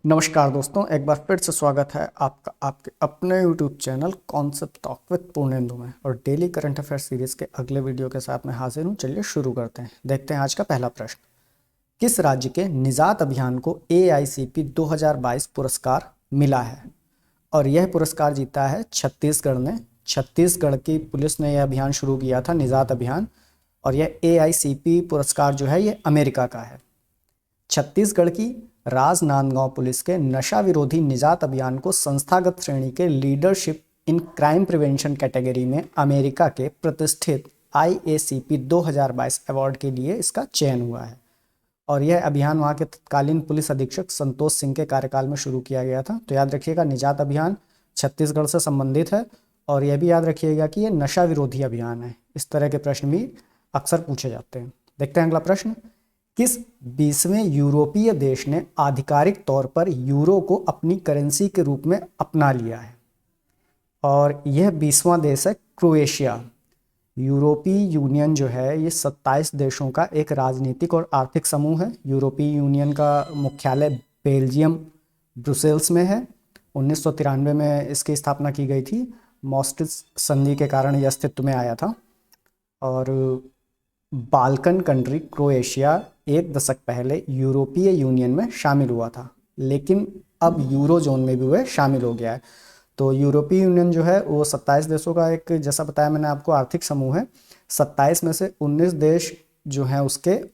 नमस्कार दोस्तों, एक बार फिर से स्वागत है आपका आपके अपने YouTube channel concept talk with Purnendu में। और डेली करंट अफेयर सीरीज के अगले वीडियो के साथ मैं हाजिर हूँ। चलिए शुरू करते हैं। देखते हैं आज का पहला प्रश्न। किस राज्य के निजात अभियान को AICP 2022 पुरस्कार मिला है? और यह पुरस्कार जीता है छत्तीसगढ़ ने। छत्तीसगढ़ की पुलिस ने यह अभियान शुरू किया था, निजात अभियान। और यह AICP पुरस्कार जो है ये अमेरिका का है। छत्तीसगढ़ की राजनांदगांव पुलिस के नशा विरोधी निजात अभियान को संस्थागत श्रेणी के leadership in crime prevention category में अमेरिका के प्रतिष्ठित IACP 2022 अवार्ड के लिए इसका चयन हुआ है। और यह अभियान वहाँ के तत्कालीन पुलिस अधीक्षक संतोष सिंह के कार्यकाल में शुरू किया गया था। तो याद रखिएगा, निजात अभियान छत्तीसगढ़ से संबंधित है। और यह भी याद रखिएगा कि यह नशा विरोधी अभियान है। इस तरह के प्रश्न भी अक्सर पूछे जाते हैं। देखते हैं अगला प्रश्न। किस 20वें यूरोपीय देश ने आधिकारिक तौर पर यूरो को अपनी करेंसी के रूप में अपना लिया है? और यह 20वां देश है क्रोएशिया। यूरोपीय यूनियन जो है ये 27 देशों का एक राजनीतिक और आर्थिक समूह है। यूरोपीय यूनियन का मुख्यालय बेल्जियम ब्रुसेल्स में है। 1993 में इसकी स्थापना की गई थी। maastricht संधि के कारण यह अस्तित्व में आया था। और बाल्कन कंट्री क्रोएशिया एक दशक पहले यूरोपीय यूनियन में शामिल हुआ था, लेकिन अब यूरो जोन में भी वह शामिल हो गया है। तो यूरोपीय यूनियन जो है वो 27 देशों का एक, जैसा बताया मैंने आपको, आर्थिक समूह है। 27 में से 19 देश जो हैं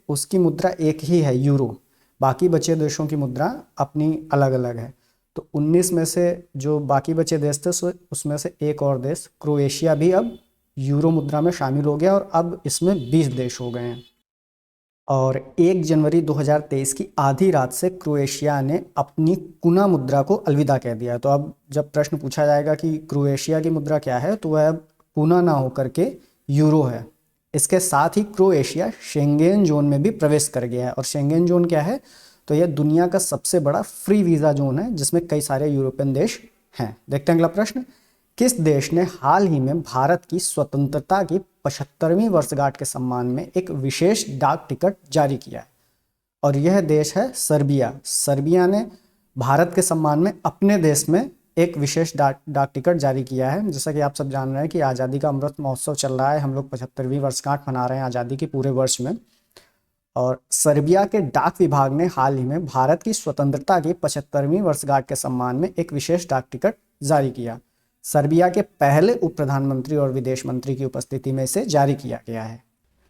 उसकी मुद्रा एक ही है, यूरो। बाकी बचे देशों की मुद्रा अपनी अलग अलग है। तो 19 में से जो बाकी बचे देश थे उसमें से एक और देश क्रोएशिया भी अब यूरो मुद्रा में शामिल हो गया और अब इसमें 20 देश हो गए हैं। और 1 जनवरी 2023 की आधी रात से क्रोएशिया ने अपनी कुना मुद्रा को अलविदा कह दिया। तो अब जब प्रश्न पूछा जाएगा कि क्रोएशिया की मुद्रा क्या है, तो वह अब कुना ना होकर के यूरो है। इसके साथ ही क्रोएशिया शेंगेन जोन में भी प्रवेश कर गया है। और शेंगेन जोन क्या है? तो यह दुनिया का सबसे बड़ा फ्री वीज़ा जोन है, जिसमें कई सारे यूरोपियन देश हैं। देखते हैं अगला प्रश्न। किस देश ने हाल ही में भारत की स्वतंत्रता की 75वीं वर्षगांठ के सम्मान में एक विशेष डाक टिकट जारी किया है? और यह देश है सर्बिया। सर्बिया ने भारत के सम्मान में अपने देश में एक विशेष डाक टिकट जारी किया है। जैसा कि आप सब जान रहे हैं कि आज़ादी का अमृत महोत्सव चल रहा है। हम लोग 75वीं वर्षगांठ मना रहे हैं आज़ादी की पूरे वर्ष में। और सर्बिया के डाक विभाग ने हाल ही में भारत की स्वतंत्रता की 75वीं वर्षगांठ के सम्मान में एक विशेष डाक टिकट जारी किया। सर्बिया के पहले उप प्रधानमंत्री और विदेश मंत्री की उपस्थिति में इसे जारी किया गया है।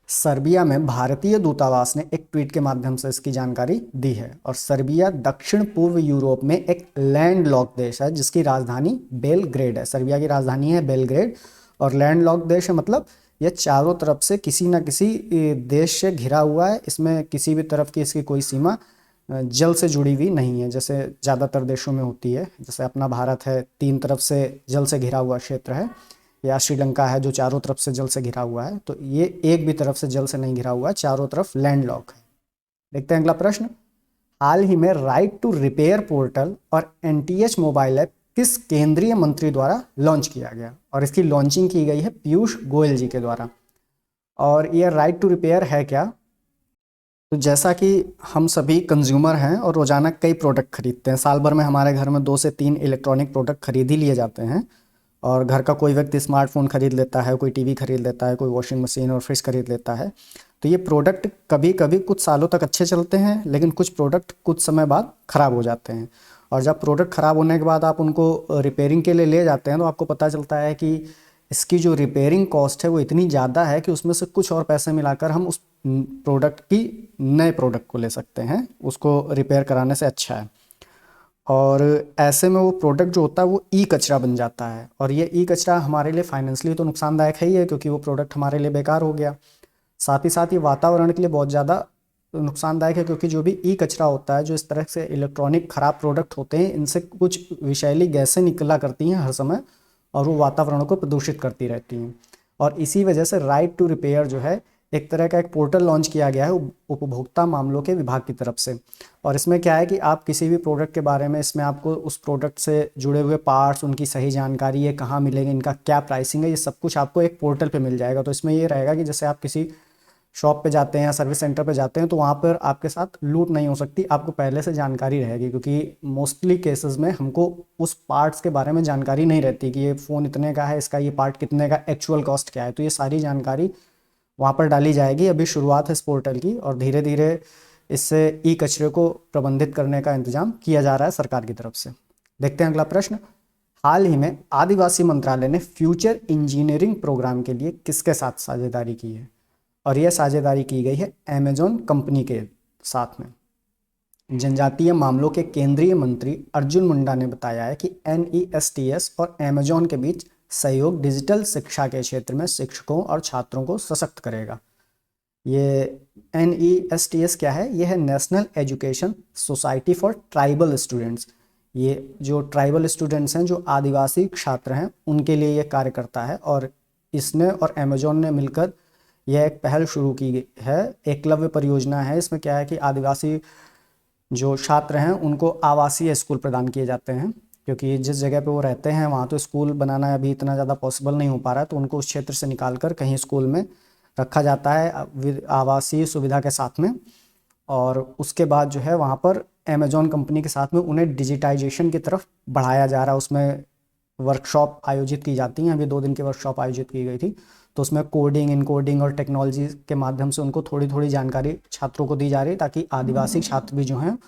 सर्बिया में भारतीय दूतावास ने एक ट्वीट के माध्यम से इसकी जानकारी दी है। और सर्बिया दक्षिण पूर्व यूरोप में एक लैंडलॉक देश है जिसकी राजधानी बेलग्रेड है। सर्बिया की राजधानी है बेलग्रेड। और लैंडलॉक देश है मतलब यह चारों तरफ से किसी न किसी देश से घिरा हुआ है। इसमें किसी भी तरफ की इसकी कोई सीमा जल से जुड़ी हुई नहीं है, जैसे ज़्यादातर देशों में होती है। जैसे अपना भारत है, 3 तरफ से जल से घिरा हुआ क्षेत्र है, या श्रीलंका है जो चारों तरफ से जल से घिरा हुआ है। तो ये एक भी तरफ से जल से नहीं घिरा हुआ है, चारों तरफ लैंडलॉक है। देखते हैं अगला प्रश्न। हाल ही में राइट टू रिपेयर पोर्टल और NTH मोबाइल ऐप किस केंद्रीय मंत्री द्वारा लॉन्च किया गया? और इसकी लॉन्चिंग की गई है पीयूष गोयल जी के द्वारा। और यह राइट टू रिपेयर है क्या? तो जैसा कि हम सभी कंज्यूमर हैं और रोज़ाना कई प्रोडक्ट खरीदते हैं। साल भर में हमारे घर में 2 से 3 इलेक्ट्रॉनिक प्रोडक्ट खरीद ही लिए जाते हैं। और घर का कोई व्यक्ति स्मार्टफोन खरीद लेता है, कोई टीवी खरीद लेता है, कोई वॉशिंग मशीन और फ्रिज खरीद लेता है। तो ये प्रोडक्ट कभी कभी कुछ सालों तक अच्छे चलते हैं, लेकिन कुछ प्रोडक्ट कुछ समय बाद ख़राब हो जाते हैं। और जब प्रोडक्ट ख़राब होने के बाद आप उनको रिपेयरिंग के लिए ले जाते हैं तो आपको पता चलता है कि इसकी जो रिपेयरिंग कॉस्ट है वो इतनी ज़्यादा है कि उसमें से कुछ और पैसे मिलाकर हम उस प्रोडक्ट की नए प्रोडक्ट को ले सकते हैं, उसको रिपेयर कराने से अच्छा है। और ऐसे में वो प्रोडक्ट जो होता है वो ई कचरा बन जाता है। और ये ई कचरा हमारे लिए फाइनेंशियली तो नुकसानदायक है ही है, क्योंकि वो प्रोडक्ट हमारे लिए बेकार हो गया। साथ ही ये वातावरण के लिए बहुत ज़्यादा नुकसानदायक है, क्योंकि जो भी ई कचरा होता है, जो इस तरह से इलेक्ट्रॉनिक ख़राब प्रोडक्ट होते हैं, इनसे कुछ विषैली गैसें निकला करती हैं हर समय, और वो वातावरण को प्रदूषित करती रहती हैं। और इसी वजह से राइट टू रिपेयर जो है एक तरह का एक पोर्टल लॉन्च किया गया है उपभोक्ता मामलों के विभाग की तरफ से। और इसमें क्या है कि आप किसी भी प्रोडक्ट के बारे में, इसमें आपको उस प्रोडक्ट से जुड़े हुए पार्ट्स, उनकी सही जानकारी, ये कहाँ मिलेंगे, इनका क्या प्राइसिंग है, ये सब कुछ आपको एक पोर्टल पे मिल जाएगा। तो इसमें ये रहेगा कि जैसे आप किसी शॉप पे जाते हैं या सर्विस सेंटर पे जाते हैं तो वहाँ पर आपके साथ लूट नहीं हो सकती, आपको पहले से जानकारी रहेगी, क्योंकि मोस्टली केसेस में हमको उस पार्ट्स के बारे में जानकारी नहीं रहती कि ये फ़ोन इतने का है, इसका ये पार्ट कितने का, एक्चुअल कॉस्ट क्या है। तो ये सारी जानकारी वहाँ पर डाली जाएगी। अभी शुरुआत है इस पोर्टल की और धीरे धीरे इससे ई कचरे को प्रबंधित करने का इंतजाम किया जा रहा है सरकार की तरफ से। देखते हैं अगला प्रश्न। हाल ही में आदिवासी मंत्रालय ने फ्यूचर इंजीनियरिंग प्रोग्राम के लिए किसके साथ साझेदारी की है? और यह साझेदारी की गई है अमेजॉन कंपनी के साथ में। जनजातीय मामलों के केंद्रीय मंत्री अर्जुन मुंडा ने बताया है कि NESTS और अमेजॉन के बीच सहयोग डिजिटल शिक्षा के क्षेत्र में शिक्षकों और छात्रों को सशक्त करेगा। ये NESTS क्या है? यह है national education society for tribal students. ये जो ट्राइबल स्टूडेंट्स हैं, जो आदिवासी छात्र हैं, उनके लिए ये कार्य करता है। और इसने और अमेजॉन ने मिलकर यह एक पहल शुरू की है, एकलव्य परियोजना है। इसमें क्या है कि आदिवासी जो छात्र हैं उनको आवासीय स्कूल प्रदान किए जाते हैं, क्योंकि जिस जगह पे वो रहते हैं वहाँ तो स्कूल बनाना अभी इतना ज़्यादा पॉसिबल नहीं हो पा रहा है, तो उनको उस क्षेत्र से निकाल कर कहीं स्कूल में रखा जाता है आवासीय सुविधा के साथ में। और उसके बाद जो है वहाँ पर अमेजॉन कंपनी के साथ में उन्हें डिजिटाइजेशन की तरफ बढ़ाया जा रहा है। उसमें वर्कशॉप आयोजित की जाती हैं, अभी 2 दिन की वर्कशॉप आयोजित की गई थी, तो उसमें कोडिंग, इनकोडिंग और टेक्नोलॉजी के माध्यम से उनको थोड़ी थोड़ी जानकारी छात्रों को दी जा रही है, ताकि आदिवासी छात्र भी जो हैं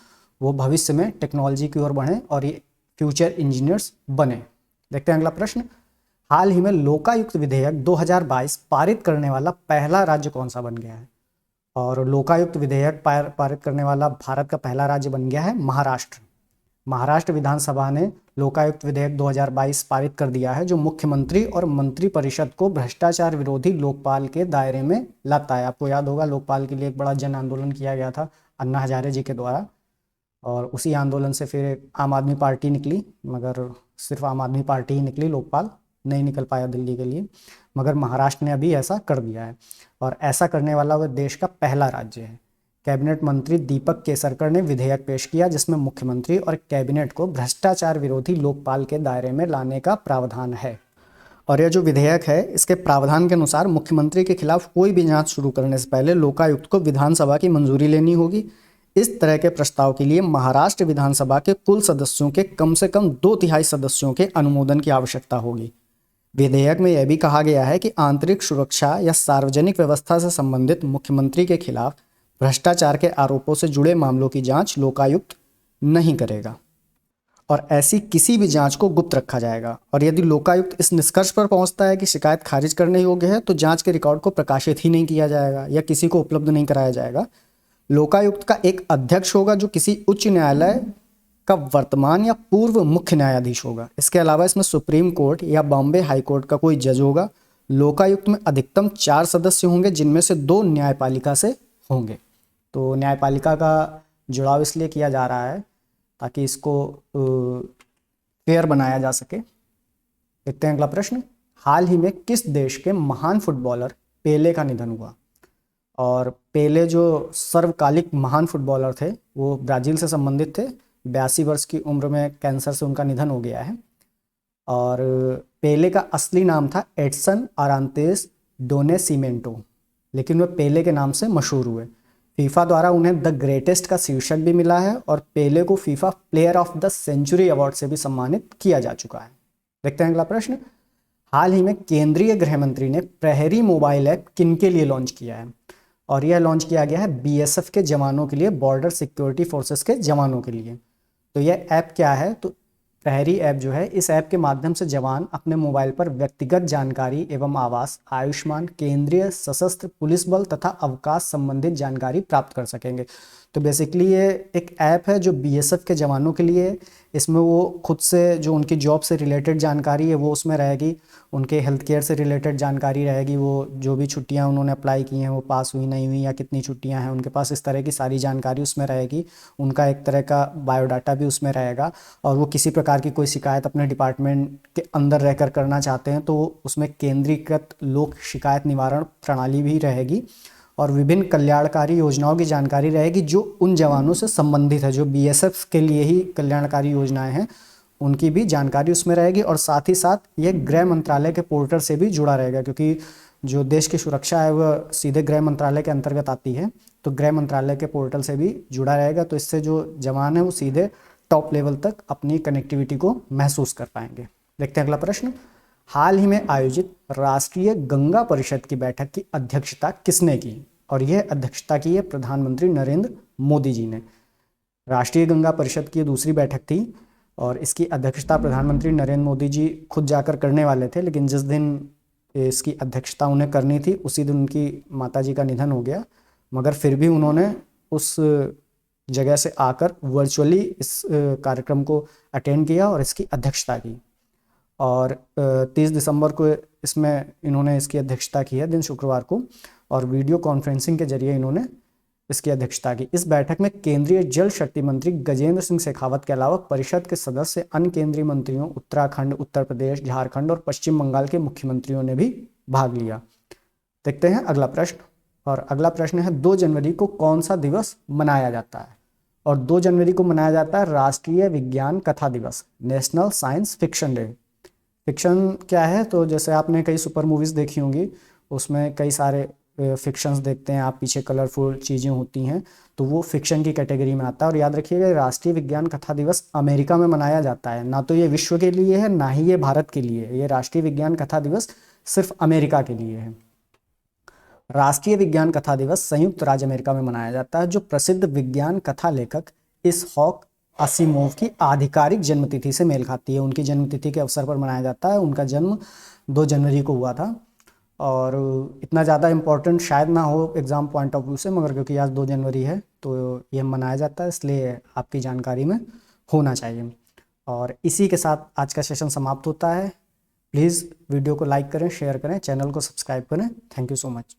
वो भविष्य में टेक्नोलॉजी की ओर बढ़ें और ये फ्यूचर इंजीनियर्स बने। देखते हैं अगला प्रश्न। हाल ही में लोकायुक्त विधेयक 2022 पारित करने वाला पहला राज्य कौन सा बन गया है? और लोकायुक्त विधेयक पारित करने वाला भारत का पहला राज्य बन गया है महाराष्ट्र। महाराष्ट्र विधानसभा ने लोकायुक्त विधेयक 2022 पारित कर दिया है, जो मुख्यमंत्री और मंत्रिपरिषद को भ्रष्टाचार विरोधी लोकपाल के दायरे में लाता है। आपको याद होगा लोकपाल के लिए एक बड़ा जन आंदोलन किया गया था अन्ना हजारे जी के द्वारा, और उसी आंदोलन से फिर आम आदमी पार्टी निकली, मगर सिर्फ आम आदमी पार्टी ही निकली, लोकपाल नहीं निकल पाया दिल्ली के लिए। मगर महाराष्ट्र ने अभी ऐसा कर दिया है, और ऐसा करने वाला वह देश का पहला राज्य है। कैबिनेट मंत्री दीपक केसरकर ने विधेयक पेश किया, जिसमें मुख्यमंत्री और कैबिनेट को भ्रष्टाचार विरोधी लोकपाल के दायरे में लाने का प्रावधान है। और यह जो विधेयक है, इसके प्रावधान के अनुसार मुख्यमंत्री के खिलाफ कोई भी जांच शुरू करने से पहले लोकायुक्त को विधानसभा की मंजूरी लेनी होगी। इस तरह के प्रस्ताव के लिए महाराष्ट्र विधानसभा के कुल सदस्यों के कम से कम 2/3 सदस्यों के अनुमोदन की आवश्यकता होगी। विधेयक में यह भी कहा गया है कि आंतरिक सुरक्षा या सार्वजनिक व्यवस्था से संबंधित मुख्यमंत्री के खिलाफ भ्रष्टाचार के आरोपों से जुड़े मामलों की जांच लोकायुक्त नहीं करेगा, और ऐसी किसी भी जांच को गुप्त रखा जाएगा। और यदि लोकायुक्त इस निष्कर्ष पर पहुंचता है कि शिकायत खारिज करने योग्य है, तो जांच के रिकॉर्ड को प्रकाशित ही नहीं किया जाएगा या किसी को उपलब्ध नहीं कराया जाएगा। लोकायुक्त का एक अध्यक्ष होगा, जो किसी उच्च न्यायालय का वर्तमान या पूर्व मुख्य न्यायाधीश होगा। इसके अलावा इसमें सुप्रीम कोर्ट या बॉम्बे हाई कोर्ट का कोई जज होगा। लोकायुक्त में अधिकतम 4 सदस्य होंगे, जिनमें से 2 न्यायपालिका से होंगे। तो न्यायपालिका का जुड़ाव इसलिए किया जा रहा है ताकि इसको फेयर बनाया जा सके। देखते हैं अगला प्रश्न। हाल ही में किस देश के महान फुटबॉलर पेले का निधन हुआ? और पेले जो सर्वकालिक महान फुटबॉलर थे, वो ब्राज़ील से संबंधित थे। 82 वर्ष की उम्र में कैंसर से उनका निधन हो गया है। और पेले का असली नाम था एडसन अरांतेस डो नैसिमेंटो, लेकिन वे पेले के नाम से मशहूर हुए। फीफा द्वारा उन्हें द ग्रेटेस्ट का शीर्षक भी मिला है, और पेले को FIFA player of the century award से भी सम्मानित किया जा चुका है। देखते हैं अगला प्रश्न। हाल ही में केंद्रीय गृह मंत्री ने प्रहरी मोबाइल ऐप किनके लिए लॉन्च किया है? और यह लॉन्च किया गया है BSF के जवानों के लिए, बॉर्डर सिक्योरिटी फोर्सेस के जवानों के लिए। तो यह ऐप क्या है? तो प्रहरी ऐप जो है, इस ऐप के माध्यम से जवान अपने मोबाइल पर व्यक्तिगत जानकारी एवं आवास, आयुष्मान, केंद्रीय सशस्त्र पुलिस बल तथा अवकाश संबंधित जानकारी प्राप्त कर सकेंगे। तो बेसिकली ये एक ऐप है जो BSF के जवानों के लिए। इसमें वो खुद से जो उनकी जॉब से रिलेटेड जानकारी है वो उसमें रहेगी, उनके हेल्थ केयर से रिलेटेड जानकारी रहेगी, वो जो भी छुट्टियां उन्होंने अप्लाई की हैं वो पास हुई नहीं हुई या कितनी छुट्टियां हैं उनके पास, इस तरह की सारी जानकारी उसमें रहेगी। उनका एक तरह का बायोडाटा भी उसमें रहेगा, और वो किसी प्रकार की कोई शिकायत अपने डिपार्टमेंट के अंदर रहकर करना चाहते हैं तो उसमें केंद्रीकृत लोक शिकायत निवारण प्रणाली भी रहेगी, और विभिन्न कल्याणकारी योजनाओं की जानकारी रहेगी जो उन जवानों से संबंधित है, जो BSF के लिए ही कल्याणकारी योजनाएं हैं उनकी भी जानकारी उसमें रहेगी और साथ ही साथ ये गृह मंत्रालय के पोर्टल से भी जुड़ा रहेगा, क्योंकि जो देश की सुरक्षा है वह सीधे गृह मंत्रालय के अंतर्गत आती है, तो गृह मंत्रालय के पोर्टल से भी जुड़ा रहेगा। तो इससे जो जवान है वो सीधे टॉप लेवल तक अपनी कनेक्टिविटी को महसूस कर पाएंगे। देखते हैं अगला प्रश्न। हाल ही में आयोजित राष्ट्रीय गंगा परिषद की बैठक की अध्यक्षता किसने की? और यह अध्यक्षता की है प्रधानमंत्री नरेंद्र मोदी जी ने। राष्ट्रीय गंगा परिषद की दूसरी बैठक थी और इसकी अध्यक्षता प्रधानमंत्री नरेंद्र मोदी जी खुद जाकर करने वाले थे, लेकिन जिस दिन इसकी अध्यक्षता उन्हें करनी थी उसी दिन उनकी माताजी का निधन हो गया, मगर फिर भी उन्होंने उस जगह से आकर वर्चुअली इस कार्यक्रम को अटेंड किया और इसकी अध्यक्षता की। और 30 दिसंबर को इसमें इन्होंने इसकी अध्यक्षता की है, दिन शुक्रवार को, और वीडियो कॉन्फ्रेंसिंग के जरिए इन्होंने इसकी अध्यक्षता की। इस बैठक में केंद्रीय जल शक्ति मंत्री गजेंद्र सिंह शेखावत के अलावा परिषद के सदस्य अन्य केंद्रीय मंत्रियों, उत्तराखंड, उत्तर प्रदेश, झारखंड और पश्चिम बंगाल के मुख्यमंत्रियों ने भी भाग लिया। देखते हैं अगला प्रश्न, और अगला प्रश्न है 2 जनवरी को कौन सा दिवस मनाया जाता है? और 2 जनवरी को मनाया जाता है राष्ट्रीय विज्ञान कथा दिवस, national science fiction day. Fiction क्या है? तो जैसे आपने कई सुपर मूवीज़ देखी होंगी, उसमें कई सारे फिक्शंस देखते हैं आप, पीछे कलरफुल चीज़ें होती हैं, तो वो फिक्शन की कैटेगरी में आता है। और याद रखिएगा राष्ट्रीय विज्ञान कथा दिवस अमेरिका में मनाया जाता है, ना तो ये विश्व के लिए है ना ही ये भारत के लिए है। ये राष्ट्रीय विज्ञान कथा दिवस सिर्फ अमेरिका के लिए है। राष्ट्रीय विज्ञान कथा दिवस संयुक्त राज्य अमेरिका में मनाया जाता है, जो प्रसिद्ध विज्ञान कथा लेखक इसहॉक असीमोव की आधिकारिक जन्मतिथि से मेल खाती है। उनकी जन्मतिथि के अवसर पर मनाया जाता है। उनका जन्म 2 जनवरी को हुआ था और इतना ज़्यादा इम्पोर्टेंट शायद ना हो एग्ज़ाम पॉइंट ऑफ व्यू से, मगर क्योंकि आज 2 जनवरी है तो ये मनाया जाता है, इसलिए आपकी जानकारी में होना चाहिए। और इसी के साथ आज का सेशन समाप्त होता है। प्लीज़ वीडियो को लाइक करें, शेयर करें, चैनल को सब्सक्राइब करें। Thank you so much.